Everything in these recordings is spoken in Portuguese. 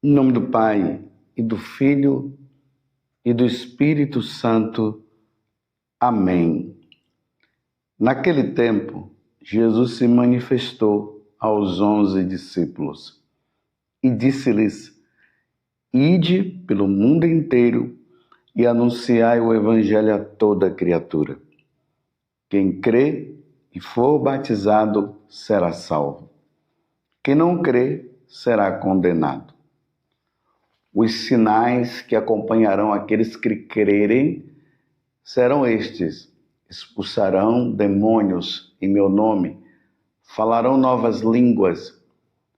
Em nome do Pai, e do Filho, e do Espírito Santo. Amém. Naquele tempo, Jesus se manifestou aos 11 discípulos e disse-lhes: Ide pelo mundo inteiro e anunciai o Evangelho a toda criatura. Quem crê e for batizado será salvo. Quem não crê será condenado. Os sinais que acompanharão aqueles que crerem serão estes: expulsarão demônios em meu nome, falarão novas línguas,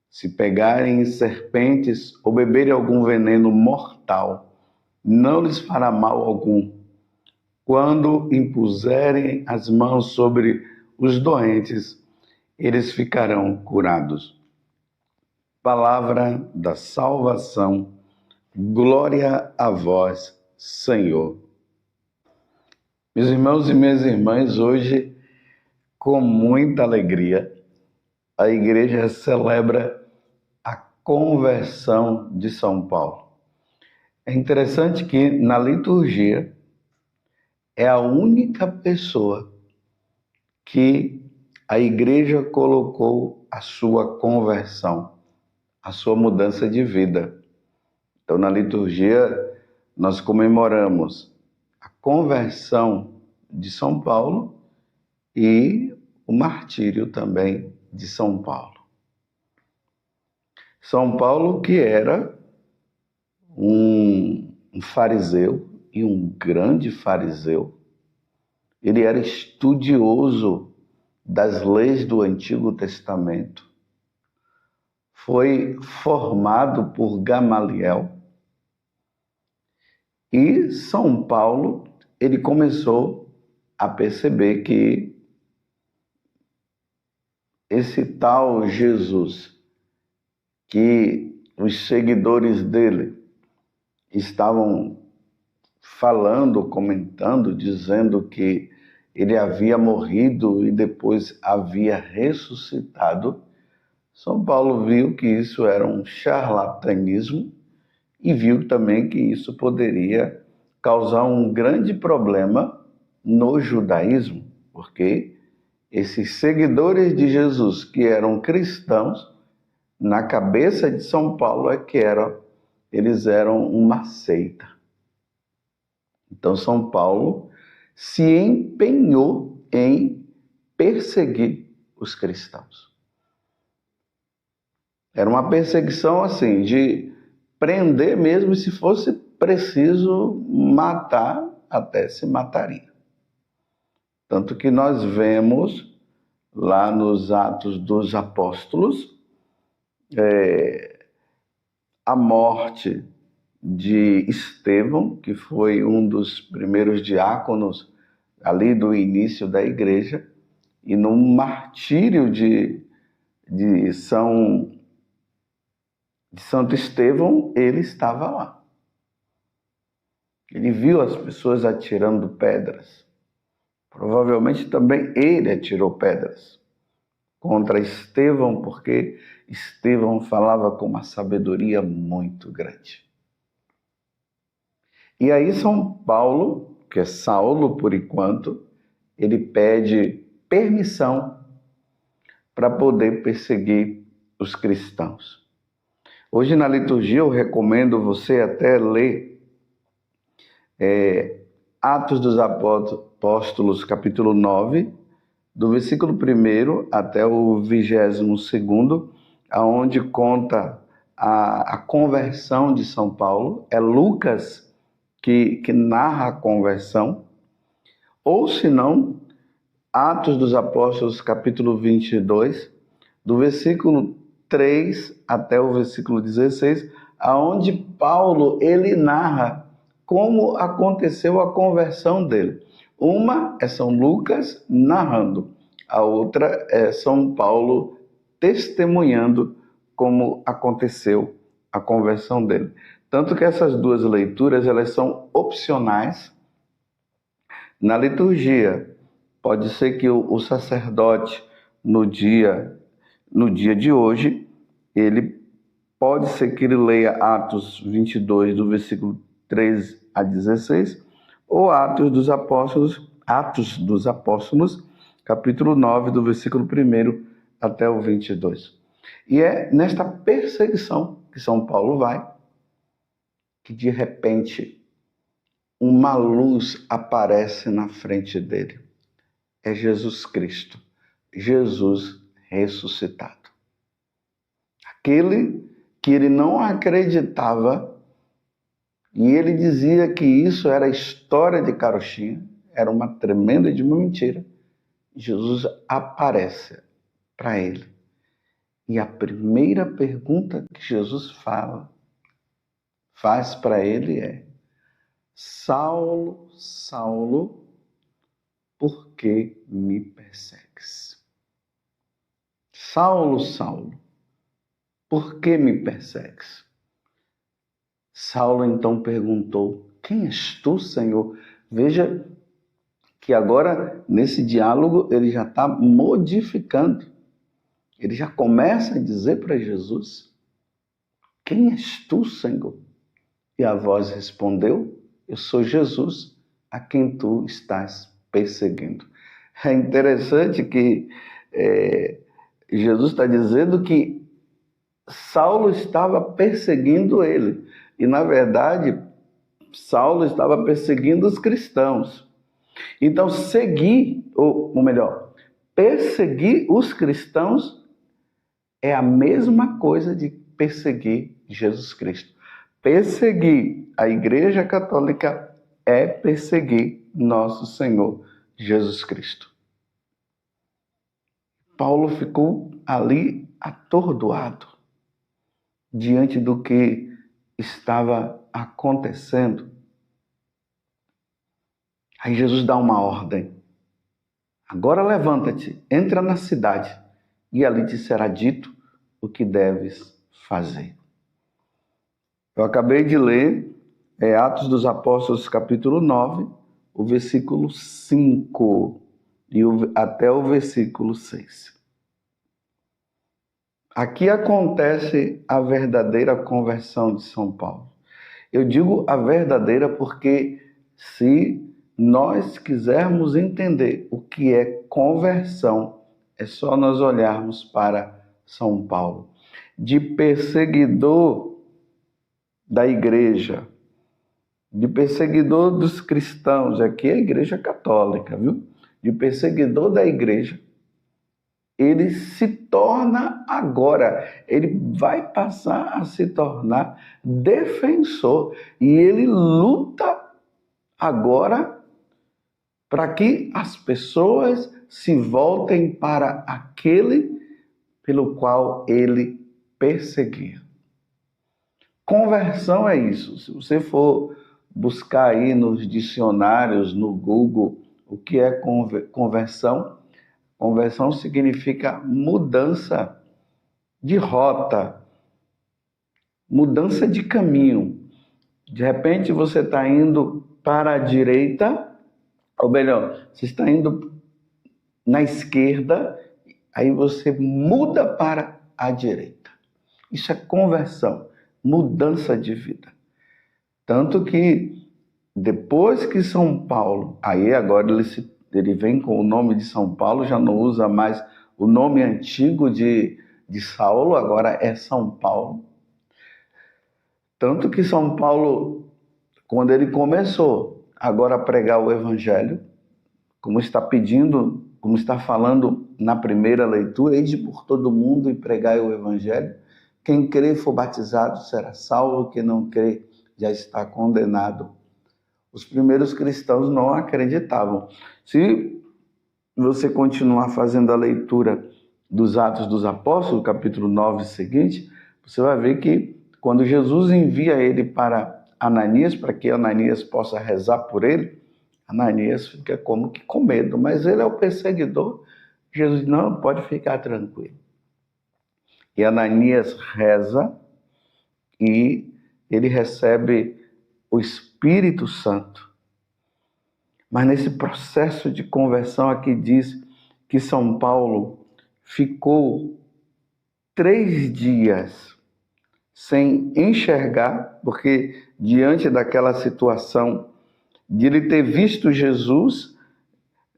se pegarem em serpentes ou beberem algum veneno mortal, não lhes fará mal algum. Quando impuserem as mãos sobre os doentes, eles ficarão curados. Palavra da salvação. Glória a vós, Senhor. Meus irmãos e minhas irmãs, hoje, com muita alegria, a igreja celebra a conversão de São Paulo. É interessante que na liturgia é a única pessoa que a igreja colocou a sua conversão, a sua mudança de vida. Então, na liturgia, nós comemoramos a conversão de São Paulo e o martírio também de São Paulo. São Paulo, que era um fariseu e um grande fariseu, ele era estudioso das leis do Antigo Testamento, foi formado por Gamaliel. E São Paulo, ele começou a perceber que esse tal Jesus, que os seguidores dele estavam falando, comentando, dizendo que ele havia morrido e depois havia ressuscitado, São Paulo viu que isso era um charlatanismo e viu também que isso poderia causar um grande problema no judaísmo, porque esses seguidores de Jesus, que eram cristãos, na cabeça de São Paulo eles eram uma seita. Então São Paulo se empenhou em perseguir os cristãos. Era uma perseguição assim, de prender mesmo, e se fosse preciso matar, até se mataria. Tanto que nós vemos lá nos Atos dos Apóstolos a morte de Estevão, que foi um dos primeiros diáconos ali do início da igreja, e no martírio de Santo Estevão, ele estava lá. Ele viu as pessoas atirando pedras. Provavelmente também ele atirou pedras contra Estevão, porque Estevão falava com uma sabedoria muito grande. E aí São Paulo, que é Saulo por enquanto, ele pede permissão para poder perseguir os cristãos. Hoje na liturgia eu recomendo você até ler Atos dos Apóstolos, capítulo 9, do versículo 1 até o 22º, aonde conta a conversão de São Paulo. É Lucas que narra a conversão, ou se não, Atos dos Apóstolos, capítulo 22, do versículo 3 até o versículo 16, aonde Paulo ele narra como aconteceu a conversão dele. Uma é São Lucas narrando, a outra é São Paulo testemunhando como aconteceu a conversão dele. Tanto que essas duas leituras, elas são opcionais na liturgia. Pode ser que o sacerdote, no dia de hoje, ele pode ser que ele leia Atos 22, do versículo 13 a 16, ou Atos dos Apóstolos, capítulo 9, do versículo 1 até o 22. E é nesta perseguição que São Paulo vai, que de repente uma luz aparece na frente dele. É Jesus Cristo, Jesus ressuscitado. Aquele que ele não acreditava, e ele dizia que isso era a história de carochinha, era uma tremenda de uma mentira. Jesus aparece para ele. E a primeira pergunta que Jesus faz para ele é: Saulo, Saulo, por que me persegues? Saulo, Saulo, por que me persegues? Saulo então perguntou: quem és tu, Senhor? Veja que agora, nesse diálogo, ele já está modificando. Ele já começa a dizer para Jesus: quem és tu, Senhor? E a voz respondeu: eu sou Jesus, a quem tu estás perseguindo. É interessante que Jesus está dizendo que Saulo estava perseguindo ele. E, na verdade, Saulo estava perseguindo os cristãos. Então, perseguir os cristãos é a mesma coisa de perseguir Jesus Cristo. Perseguir a Igreja Católica é perseguir nosso Senhor Jesus Cristo. Paulo ficou ali atordoado diante do que estava acontecendo. Aí Jesus dá uma ordem: agora levanta-te, entra na cidade, e ali te será dito o que deves fazer. Eu acabei de ler Atos dos Apóstolos, capítulo 9, o versículo 5 até o versículo 6. Aqui acontece a verdadeira conversão de São Paulo. Eu digo a verdadeira porque se nós quisermos entender o que é conversão, é só nós olharmos para São Paulo. De perseguidor da igreja, de perseguidor dos cristãos, aqui é a Igreja Católica, viu? De perseguidor da igreja, ele se torna agora, ele vai passar a se tornar defensor, e ele luta agora para que as pessoas se voltem para aquele pelo qual ele perseguia. Conversão é isso. Se você for buscar aí nos dicionários, no Google, o que é conversão, conversão significa mudança de rota, mudança de caminho. De repente você está indo para a direita, ou melhor, você está indo na esquerda, aí você muda para a direita. Isso é conversão, mudança de vida. Tanto que depois que São Paulo, aí agora ele vem com o nome de São Paulo, já não usa mais o nome antigo de Saulo, agora é São Paulo. Tanto que São Paulo, quando ele começou agora a pregar o Evangelho, como está falando na primeira leitura, ide por todo mundo e pregai o Evangelho. Quem crer e for batizado será salvo, quem não crer já está condenado. Os primeiros cristãos não acreditavam. Se você continuar fazendo a leitura dos Atos dos Apóstolos, capítulo 9 seguinte, você vai ver que quando Jesus envia ele para Ananias, para que Ananias possa rezar por ele, Ananias fica como que com medo, mas ele é o perseguidor. Jesus diz: não, pode ficar tranquilo. E Ananias reza e ele recebe o Espírito Santo. Mas nesse processo de conversão aqui diz que São Paulo ficou 3 dias sem enxergar, porque diante daquela situação de ele ter visto Jesus,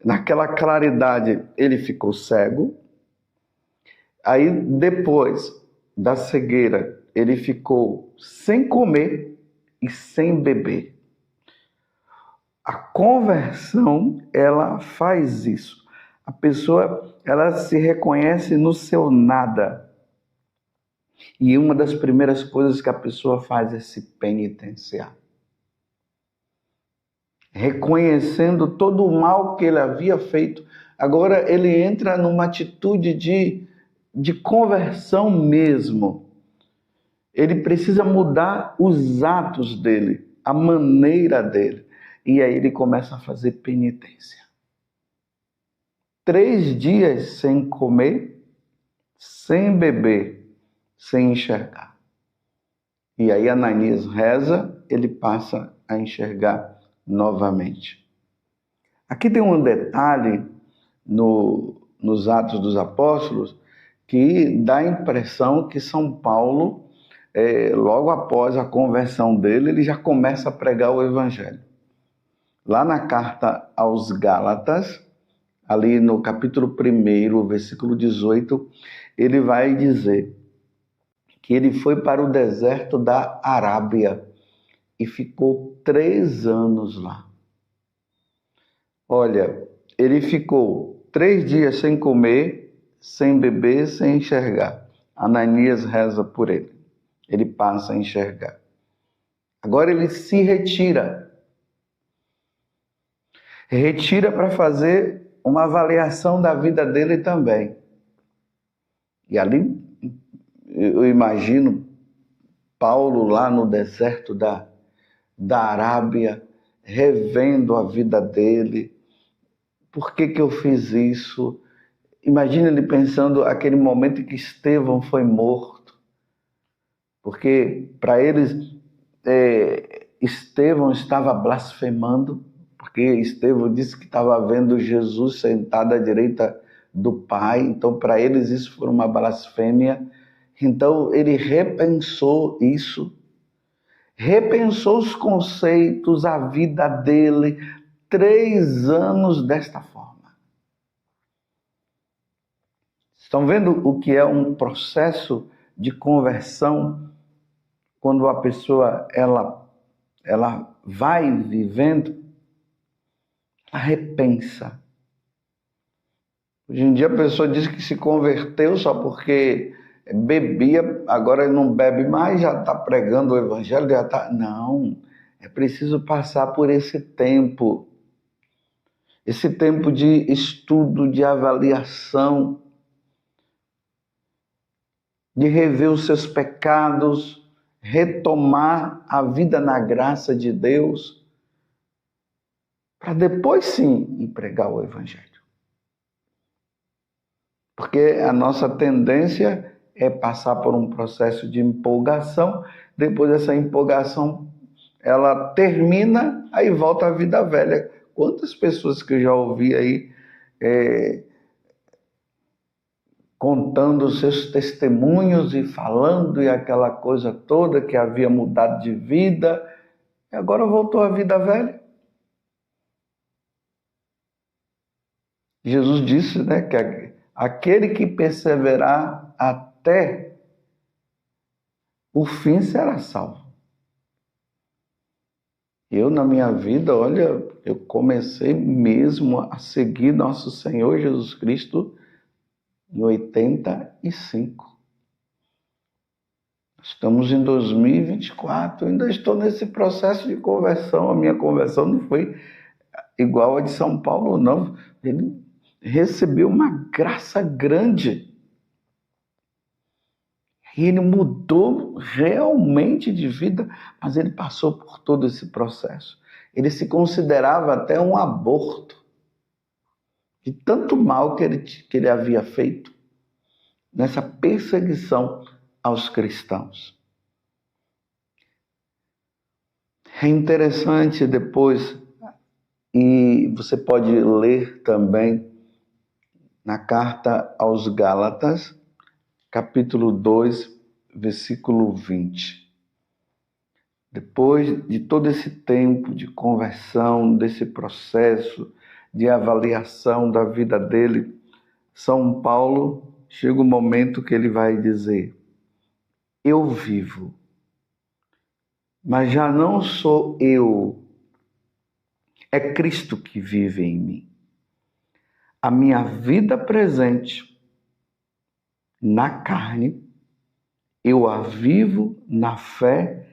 naquela claridade ele ficou cego. Aí depois da cegueira ele ficou sem comer e sem beber. A conversão, ela faz isso. A pessoa, ela se reconhece no seu nada. E uma das primeiras coisas que a pessoa faz é se penitenciar. Reconhecendo todo o mal que ele havia feito, agora ele entra numa atitude de conversão mesmo. Ele precisa mudar os atos dele, a maneira dele. E aí ele começa a fazer penitência. 3 dias sem comer, sem beber, sem enxergar. E aí Ananias reza, ele passa a enxergar novamente. Aqui tem um detalhe nos Atos dos Apóstolos que dá a impressão que São Paulo, logo após a conversão dele, ele já começa a pregar o Evangelho. Lá na carta aos Gálatas, ali no capítulo 1, versículo 18, ele vai dizer que ele foi para o deserto da Arábia e ficou 3 anos lá. Olha, ele ficou 3 dias sem comer, sem beber, sem enxergar. Ananias reza por ele. Ele passa a enxergar. Agora ele se retira. Retira para fazer uma avaliação da vida dele também. E ali, eu imagino Paulo lá no deserto da Arábia, revendo a vida dele. Por que eu fiz isso? Imagina ele pensando aquele momento em que Estevão foi morto. Porque para eles, Estevão estava blasfemando, porque Estevão disse que estava vendo Jesus sentado à direita do Pai. Então, para eles, isso foi uma blasfêmia. Então, ele repensou isso, repensou os conceitos, a vida dele, 3 anos desta forma. Estão vendo o que é um processo de conversão quando a pessoa ela vai vivendo, ela repensa. Hoje em dia a pessoa diz que se converteu só porque bebia, agora não bebe mais, já está pregando o evangelho, já está... Não, é preciso passar por esse tempo de estudo, de avaliação, de rever os seus pecados, retomar a vida na graça de Deus, para depois sim ir pregar o evangelho. Porque a nossa tendência é passar por um processo de empolgação, depois dessa empolgação ela termina, aí volta à vida velha. Quantas pessoas que eu já ouvi aí contando seus testemunhos e falando e aquela coisa toda que havia mudado de vida, e agora voltou à vida velha. Jesus disse, né, que aquele que perseverar até o fim será salvo. Eu, na minha vida, olha, eu comecei mesmo a seguir nosso Senhor Jesus Cristo em 85. Estamos em 2024, ainda estou nesse processo de conversão. A minha conversão não foi igual a de São Paulo, não. Ele recebeu uma graça grande. E ele mudou realmente de vida, mas ele passou por todo esse processo. Ele se considerava até um aborto de tanto mal que ele havia feito nessa perseguição aos cristãos. É interessante depois, e você pode ler também na carta aos Gálatas, capítulo 2, versículo 20. Depois de todo esse tempo de conversão, desse processo de avaliação da vida dele, São Paulo chega o momento que ele vai dizer: eu vivo, mas já não sou eu, é Cristo que vive em mim. A minha vida presente na carne, eu a vivo na fé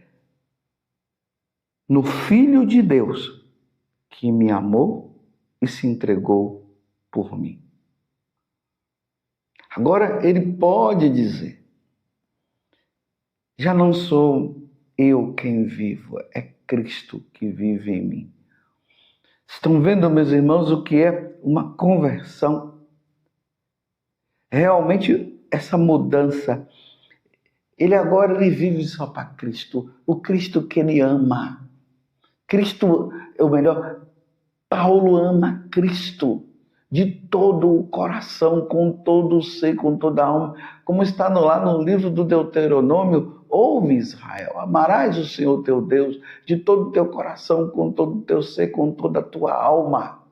no Filho de Deus, que me amou e se entregou por mim. Agora ele pode dizer: já não sou eu quem vivo, é Cristo que vive em mim. Estão vendo, meus irmãos, o que é uma conversão? Realmente essa mudança. Ele vive só para Cristo, o Cristo que ele ama. Cristo, ou melhor, Paulo ama Cristo de todo o coração, com todo o ser, com toda a alma. Como está lá no livro do Deuteronômio: ouve, Israel, amarás o Senhor teu Deus de todo o teu coração, com todo o teu ser, com toda a tua alma.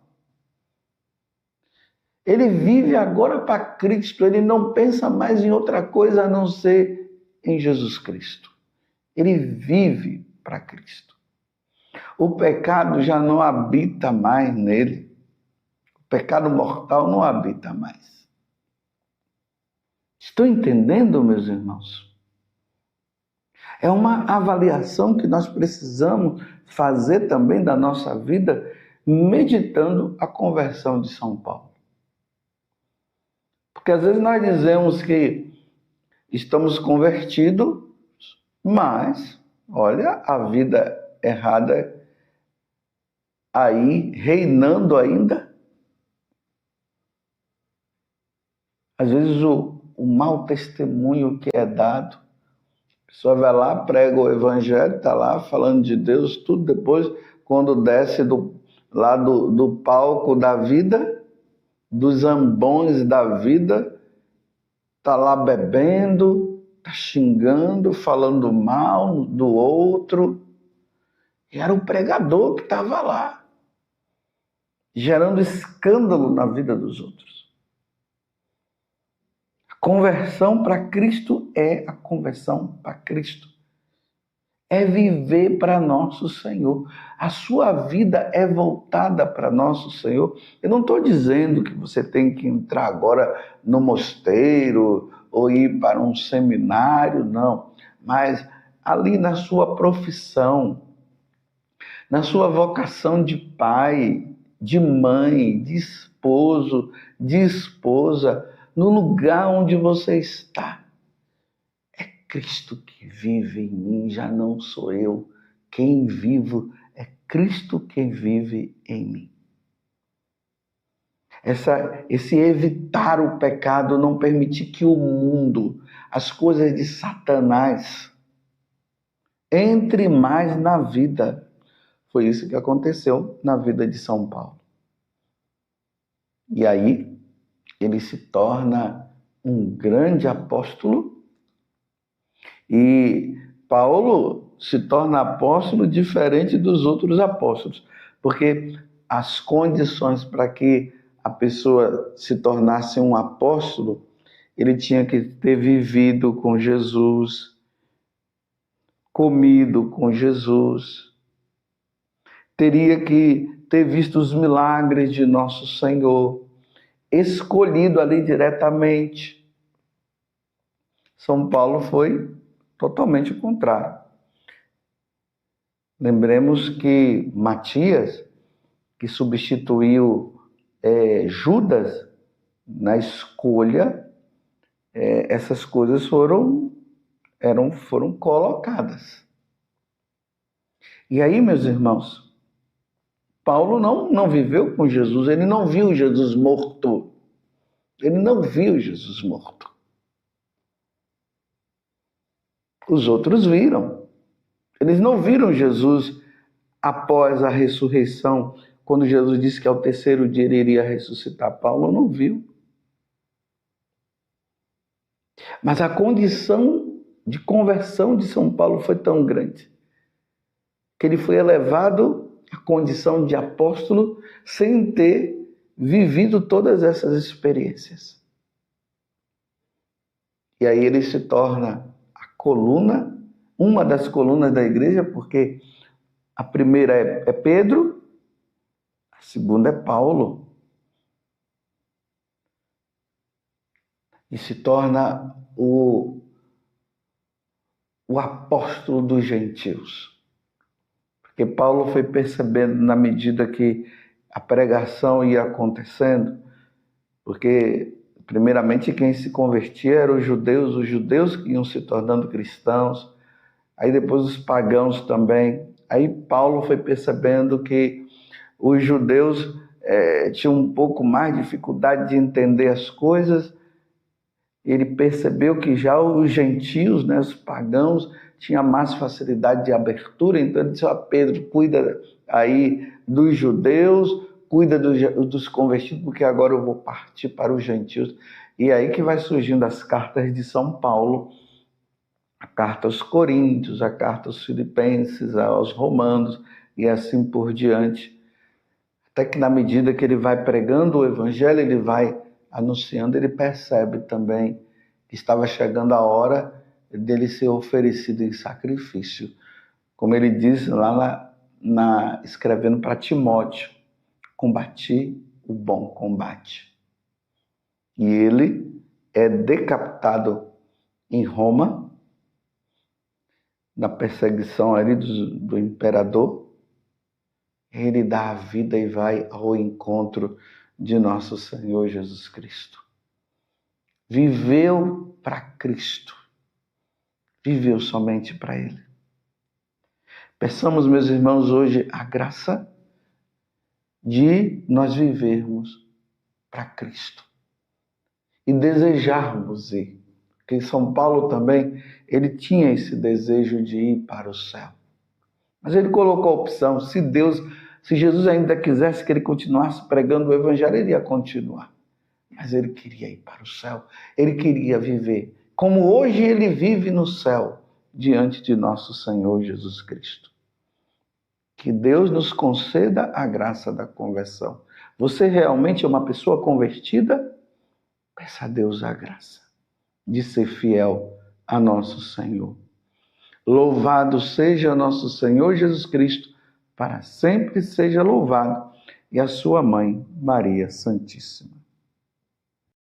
Ele vive agora para Cristo, ele não pensa mais em outra coisa a não ser em Jesus Cristo. Ele vive para Cristo. O pecado já não habita mais nele. O pecado mortal não habita mais. Estão entendendo, meus irmãos? É uma avaliação que nós precisamos fazer também da nossa vida, meditando a conversão de São Paulo. Porque às vezes nós dizemos que estamos convertidos, mas, olha, a vida errada aí, reinando ainda. Às vezes o mau testemunho que é dado, a pessoa vai lá, prega o evangelho, está lá falando de Deus, tudo, depois, quando desce lá do palco da vida, dos ambões da vida, está lá bebendo, está xingando, falando mal do outro. E era o pregador que estava lá, gerando escândalo na vida dos outros. A conversão para Cristo é a conversão para Cristo. É viver para nosso Senhor. A sua vida é voltada para nosso Senhor. Eu não estou dizendo que você tem que entrar agora no mosteiro ou ir para um seminário, não. Mas ali na sua profissão, na sua vocação de pai, de mãe, de esposo, de esposa, no lugar onde você está. É Cristo que vive em mim, já não sou eu quem vivo, é Cristo que vive em mim. Esse evitar o pecado, não permitir que o mundo, as coisas de Satanás, entre mais na vida. Foi isso que aconteceu na vida de São Paulo. E aí, ele se torna um grande apóstolo. E Paulo se torna apóstolo diferente dos outros apóstolos, porque as condições para que a pessoa se tornasse um apóstolo, ele tinha que ter vivido com Jesus, comido com Jesus, teria que ter visto os milagres de nosso Senhor, escolhido ali diretamente. São Paulo foi totalmente o contrário. Lembremos que Matias, que substituiu Judas na escolha, essas coisas foram colocadas. E aí, meus irmãos, Paulo não viveu com Jesus, ele não viu Jesus morto. Ele não viu Jesus morto. Os outros viram. Eles não viram Jesus após a ressurreição, quando Jesus disse que ao terceiro dia ele iria ressuscitar. Paulo não viu. Mas a condição de conversão de São Paulo foi tão grande que ele foi elevado à condição de apóstolo sem ter vivido todas essas experiências. E aí ele se torna a coluna, uma das colunas da igreja, porque a primeira é Pedro, a segunda é Paulo. E se torna o apóstolo dos gentios. Porque Paulo foi percebendo na medida que a pregação ia acontecendo, porque primeiramente quem se convertia eram os judeus que iam se tornando cristãos, aí depois os pagãos também. Aí Paulo foi percebendo que os judeus tinham um pouco mais de dificuldade de entender as coisas. Ele percebeu que já os gentios, né, os pagãos, tinham mais facilidade de abertura, então ele disse: Pedro, cuida aí dos judeus, cuida dos convertidos, porque agora eu vou partir para os gentios. E aí que vai surgindo as cartas de São Paulo, a carta aos Coríntios, a carta aos Filipenses, aos Romanos, e assim por diante. Até que na medida que ele vai pregando o evangelho, ele vai anunciando, ele percebe também que estava chegando a hora dele ser oferecido em sacrifício. Como ele diz lá escrevendo para Timóteo: combati o bom combate. E ele é decapitado em Roma, na perseguição ali do imperador. Ele dá a vida e vai ao encontro de nosso Senhor Jesus Cristo. Viveu para Cristo. Viveu somente para Ele. Peçamos, meus irmãos, hoje a graça de nós vivermos para Cristo e desejarmos ir. Porque São Paulo também, ele tinha esse desejo de ir para o céu. Mas ele colocou a opção: se Jesus ainda quisesse que ele continuasse pregando o evangelho, ele ia continuar. Mas ele queria ir para o céu. Ele queria viver como hoje ele vive no céu, diante de nosso Senhor Jesus Cristo. Que Deus nos conceda a graça da conversão. Você realmente é uma pessoa convertida? Peça a Deus a graça de ser fiel a nosso Senhor. Louvado seja nosso Senhor Jesus Cristo, para sempre seja louvado, e a sua mãe, Maria Santíssima.